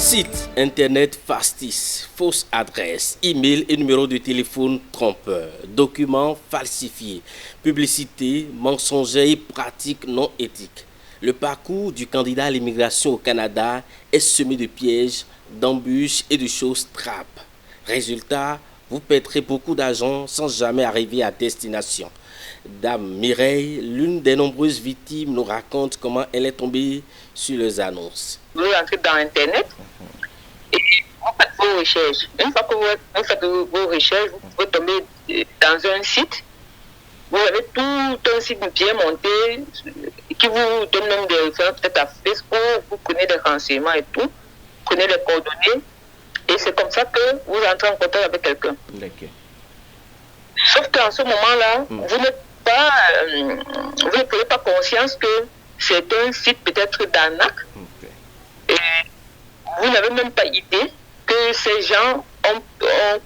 Site internet factice, fausse adresse, email et numéro de téléphone trompeur, documents falsifiés, publicité mensongère et pratiques non éthiques. Le parcours du candidat à l'immigration au Canada est semé de pièges, d'embûches et de choses trappes. Résultat, vous perdrez beaucoup d'argent sans jamais arriver à destination. Dame Mireille, l'une des nombreuses victimes, nous raconte comment elle est tombée sur les annonces. Vous entrez dans Internet et vous faites vos recherches. Une fois que vous faites vos recherches, vous pouvez tomber dans un site. Vous avez tout un site bien monté qui vous donne même des références peut-être à Facebook, vous prenez des renseignements et tout, vous prenez les coordonnées et c'est comme ça que vous entrez en contact avec quelqu'un. Okay. Sauf qu'en ce moment-là, vous ne prenez pas conscience que c'est un site peut-être d'arnaque. Et vous n'avez même pas idée que ces gens ont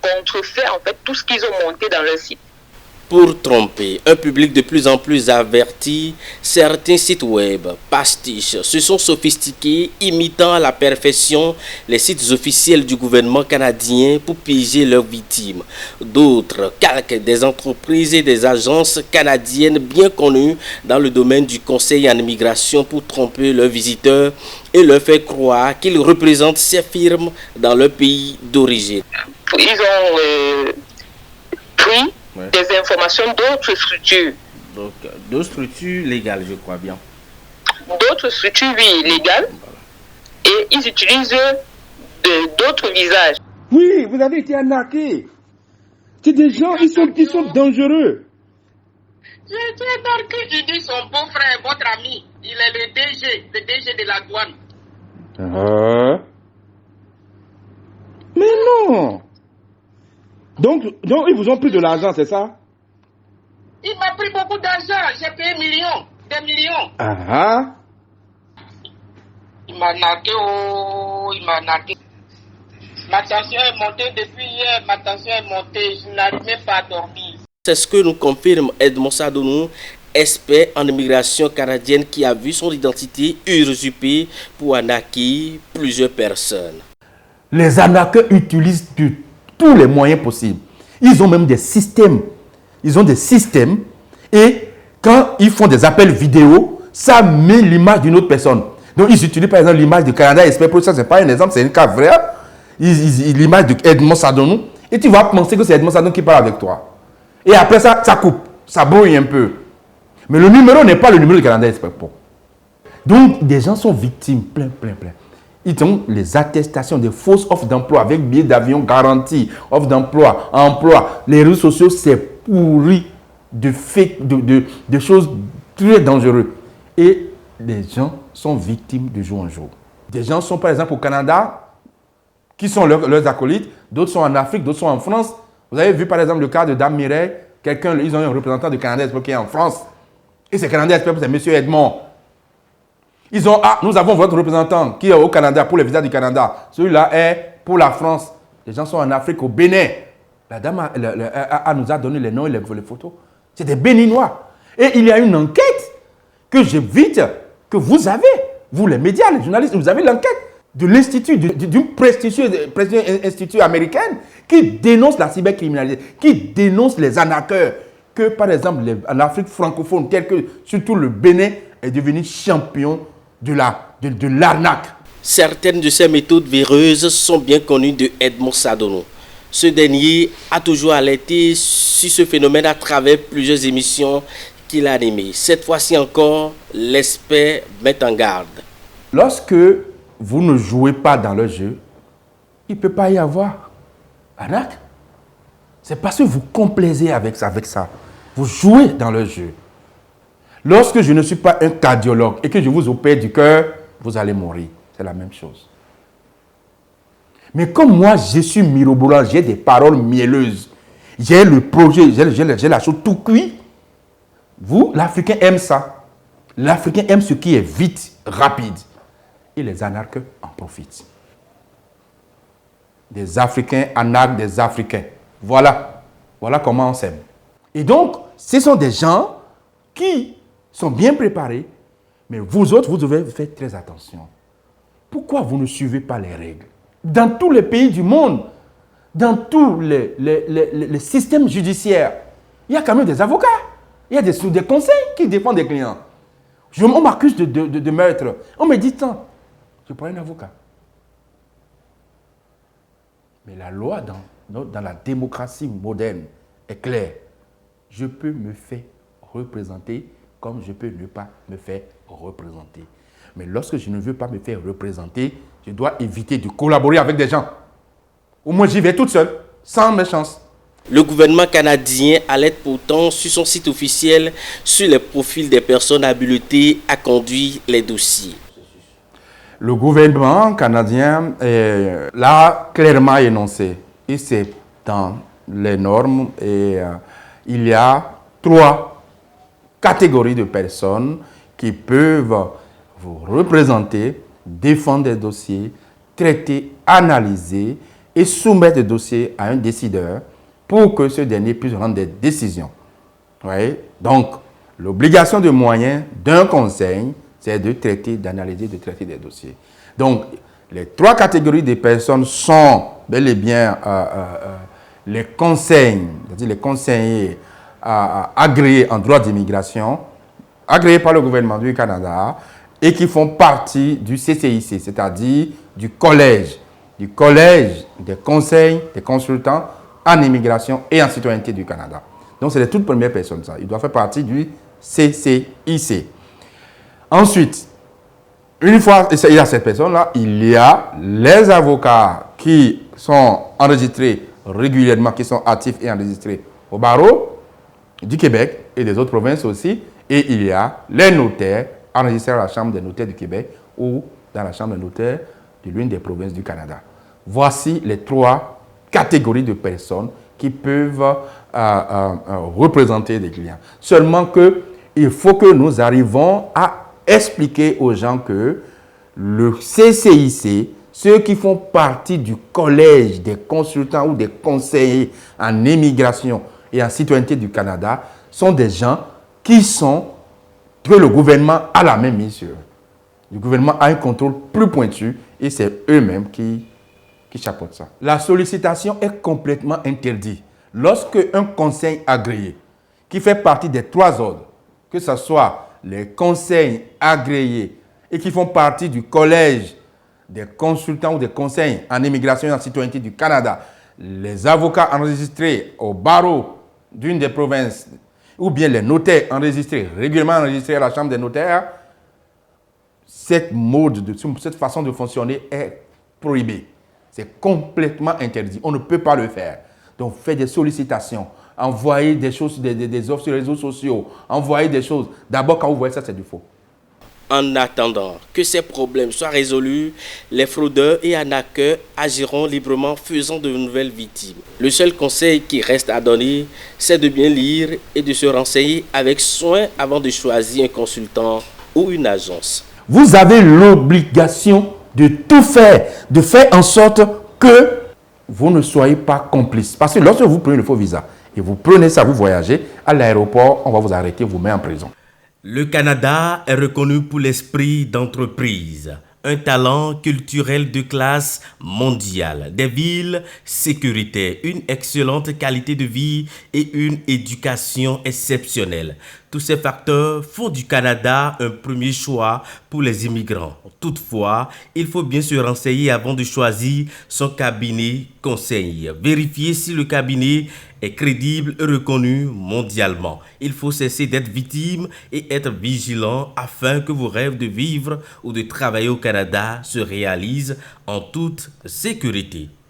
contrefait en fait tout ce qu'ils ont monté dans leur site. Pour tromper un public de plus en plus averti, certains sites web pastiches se sont sophistiqués, imitant à la perfection les sites officiels du gouvernement canadien pour piéger leurs victimes. D'autres calquent des entreprises et des agences canadiennes bien connues dans le domaine du conseil en immigration pour tromper leurs visiteurs et leur faire croire qu'ils représentent ces firmes dans leur pays d'origine. Ils ont pris des informations d'autres structures. Donc, d'autres structures légales, je crois bien. D'autres structures, oui, légales. Et ils utilisent d'autres visages. Oui, vous avez été arnaqué. C'est des gens, ils sont dangereux. J'ai été arnaqué, j'ai dit son beau-frère, votre ami. Il est le DG de la douane. Mais non. Donc, ils vous ont pris de l'argent, c'est ça? Il m'a pris beaucoup d'argent. J'ai payé des millions. Il m'a nargué, il m'a nargué. Ma tension est montée depuis hier, ma tension est montée. Je n'arrive même pas à dormir. C'est ce que nous confirme Edmond Sadonou, expert en immigration canadienne qui a vu son identité usurpée pour arnaquer plusieurs personnes. Les arnaqueurs utilisent tous les moyens possibles. Ils ont même des systèmes. Ils ont des systèmes et quand ils font des appels vidéo, ça met l'image d'une autre personne. Donc ils utilisent par exemple l'image du Canada Expert Pro. Ça, c'est pas un exemple, c'est un cas vrai. L'image de Edmond Sadonou et tu vas penser que c'est Edmond Sadonou qui parle avec toi. Et après ça coupe, ça brouille un peu. Mais le numéro n'est pas le numéro du Canada Expert Pro. Donc des gens sont victimes, plein. Ils ont les attestations des fausses offres d'emploi avec billets d'avion garantis, offres d'emploi, emploi. Les réseaux sociaux, c'est pourri de choses très dangereuses. Et les gens sont victimes de jour en jour. Des gens sont par exemple au Canada, qui sont leurs acolytes. D'autres sont en Afrique, d'autres sont en France. Vous avez vu par exemple le cas de Dame Mireille. Ils ont un représentant de Canada Expert qui est en France. Et ce Canada Expert, c'est M. Edmond. Nous avons votre représentant qui est au Canada pour les visas du Canada. Celui-là est pour la France. Les gens sont en Afrique, au Bénin. La dame nous a donné les noms et les photos. C'est des Béninois. Et il y a une enquête que j'invite, que vous avez, vous les médias, les journalistes, vous avez l'enquête de l'institut, d'une prestigieuse institut américaine qui dénonce la cybercriminalité, qui dénonce les arnaqueurs. Que par exemple, en Afrique francophone, surtout le Bénin, est devenu champion de l'arnaque. Certaines de ces méthodes véreuses sont bien connues de Edmond Sadonou. Ce dernier a toujours alerté sur ce phénomène à travers plusieurs émissions qu'il a animées. Cette fois-ci encore, l'expert met en garde. Lorsque vous ne jouez pas dans le jeu, il ne peut pas y avoir arnaque. C'est parce que vous complaisez avec ça. Vous jouez dans le jeu. Lorsque je ne suis pas un cardiologue et que je vous opère du cœur, vous allez mourir. C'est la même chose. Mais comme moi, je suis mirobolant, j'ai des paroles mielleuses, j'ai le projet, j'ai la chose tout cuit. Vous, l'Africain aime ça. L'Africain aime ce qui est vite, rapide. Et les arnaqueurs en profitent. Des Africains arnaquent des Africains. Voilà comment on s'aime. Et donc, ce sont des gens qui sont bien préparés, mais vous autres, vous devez faire très attention. Pourquoi vous ne suivez pas les règles? dans tous les pays du monde, dans tous les systèmes judiciaires, il y a quand même des avocats. Il y a des conseils qui défendent des clients. On m'accuse de meurtre. On me dit tant. Je prends un avocat. Mais la loi dans la démocratie moderne est claire. Je peux me faire représenter comme je peux ne pas me faire représenter. Mais lorsque je ne veux pas me faire représenter, je dois éviter de collaborer avec des gens. Au moins, j'y vais toute seule, sans méchance. Le gouvernement canadien alerte pourtant sur son site officiel sur les profils des personnes habilitées à conduire les dossiers. Le gouvernement canadien l'a clairement énoncé. Et c'est dans les normes. Et il y a 3 catégories de personnes qui peuvent vous représenter, défendre des dossiers, traiter, analyser et soumettre des dossiers à un décideur pour que ce dernier puisse rendre des décisions. Oui? Donc, l'obligation de moyens d'un conseil, c'est de traiter, d'analyser, de traiter des dossiers. Donc, les 3 catégories de personnes sont bel et bien les conseils, c'est-à-dire les conseillers agréés en droit d'immigration, agréés par le gouvernement du Canada et qui font partie du CCIC, c'est-à-dire du collège des conseils, des consultants en immigration et en citoyenneté du Canada. Donc, c'est les toutes premières personnes, ça. Ils doivent faire partie du CCIC. Ensuite, une fois il y a cette personne-là, il y a les avocats qui sont enregistrés régulièrement, qui sont actifs et enregistrés au barreau du Québec et des autres provinces aussi. Et il y a les notaires enregistrés à la Chambre des notaires du Québec ou dans la Chambre des notaires de l'une des provinces du Canada. Voici les 3 catégories de personnes qui peuvent représenter des clients. Seulement qu'il faut que nous arrivons à expliquer aux gens que le CCIC, ceux qui font partie du collège des consultants ou des conseillers en immigration et en citoyenneté du Canada, sont des gens que le gouvernement a la même mise sur eux. Le gouvernement a un contrôle plus pointu et c'est eux-mêmes qui chapeautent ça. La sollicitation est complètement interdite. Lorsque un conseil agréé, qui fait partie des 3 ordres, que ce soit les conseils agréés et qui font partie du collège des consultants ou des conseils en immigration et en citoyenneté du Canada, les avocats enregistrés au barreau d'une des provinces ou bien les notaires enregistrés, régulièrement enregistrés à la Chambre des notaires, cette façon de fonctionner est prohibée. C'est complètement interdit. On ne peut pas le faire. Donc, faites des sollicitations. Envoyez des choses, des offres sur les réseaux sociaux. Envoyez des choses. D'abord, quand vous voyez ça, c'est du faux. En attendant que ces problèmes soient résolus, les fraudeurs et arnaqueurs agiront librement, faisant de nouvelles victimes. Le seul conseil qui reste à donner, c'est de bien lire et de se renseigner avec soin avant de choisir un consultant ou une agence. Vous avez l'obligation de tout faire, de faire en sorte que vous ne soyez pas complice. Parce que lorsque vous prenez le faux visa et vous prenez ça, vous voyagez, à l'aéroport, on va vous arrêter, vous mettre en prison. Le Canada est reconnu pour l'esprit d'entreprise, un talent culturel de classe mondiale, des villes sécuritaires, une excellente qualité de vie et une éducation exceptionnelle. Tous ces facteurs font du Canada un premier choix pour les immigrants. Toutefois, il faut bien se renseigner avant de choisir son cabinet conseil. Vérifier si le cabinet est crédible et reconnu mondialement. Il faut cesser d'être victime et être vigilant afin que vos rêves de vivre ou de travailler au Canada se réalisent en toute sécurité.